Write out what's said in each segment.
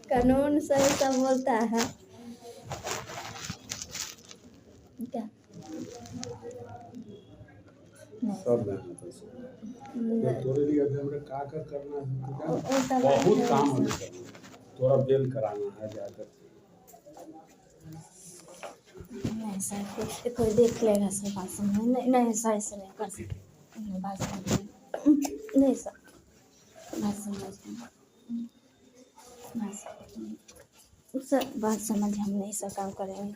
कानून सही सब बोलता है क्या सब मेहनत है उसको। ये तोरे लिए अभी हमरे का करना है तुझे वो सब बहुत काम है करना। तोरा बेल कराना है जाकर नहीं सर कोई देख लेगा सर बात समझ नहीं सर ऐसे नहीं कर सकते बात समझ नहीं सर बात समझ सर बात समझ हम नहीं सर काम करेंगे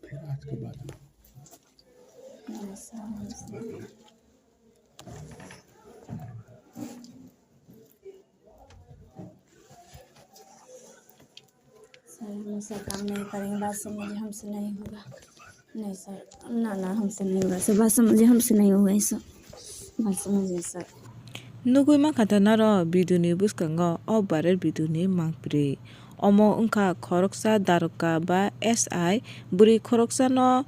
फिर आज के बाद नहीं सर हम सर काम नहीं करेंगे बात समझिए हमसे नहीं होगा नहीं सर ना हमसे नहीं होगा सर बात समझिए हमसे नहीं होगा ये सब बात समझिए sir Nugui makatanaro biduni buskango o barer biduni mangpri. Omo ungka khoroksa daroka ba SI buri khoroksa no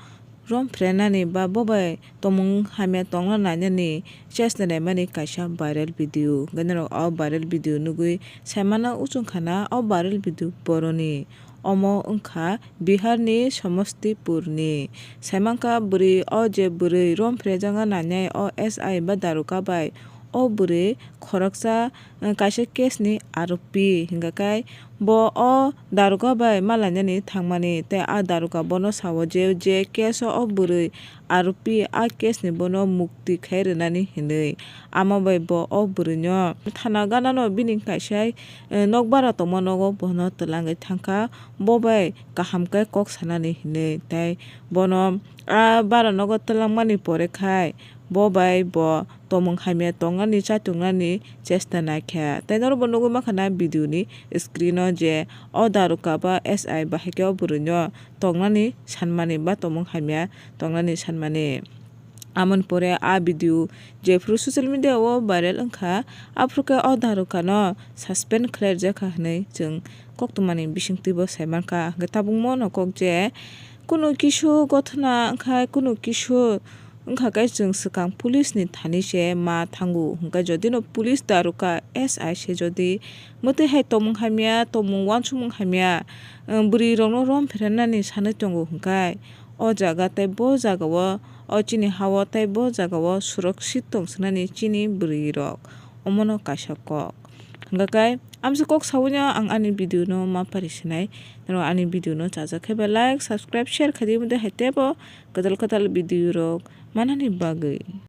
romprenani ba bobai tomung hamya tongla nani chesnane mani kaisa viral video. Ganaro o viral video nugui saimana uchungkhana o viral video boroni. Omo ungkha Bihar ni Samastipur ni saimanka buri o je buri romprejanga nani o SI ba daroka bai o buri khoroksa kaisa case ni aropi hingakai bo o daroga bai malani thangmani te a daroga bono sawo je case o buri aropi a case ni bono mukti khairunani hinui ama bai bo o buri no thana gana no bini kaisa nokbara tongma nogo bono tlangai thangka bo bai kaham kai kok sanani hinui tai bono a bara nogo tlangmani pore khai bo bai bo tomung hamya tongani chatungani chesta naikha tai noro bo nugui makhana video ni screen o je o daroka ba SI bahike o buri no tongnani sanmani ba tomung hamya tongnani sanmani amon pore a video jefru social media o viral wngkha afruka o daroka no suspend khlairjaka hinui chung koktwmani bisingtwi bo saimanka tabungmo no kok je kuno kisu gothona wngkha kuno kisu wngkha kai chung swkang police ni thani se ma thangu hingka jodi no police daroka SI se jodi mwtui hai tomung hamya tomung uansukmung hamya buri rok no rompheranani sanui tongo hingkai o jaga tei bo jaga o chini hawo tei bo jaga o surakshit tongswnani chini buri rok omono kaisa kok hingkakai amsa kok sawuino ang ani video no mapari sinai naro ani video no chajak khaiba like subscribe share khadi mode haitebo kodal video rok manani bagui।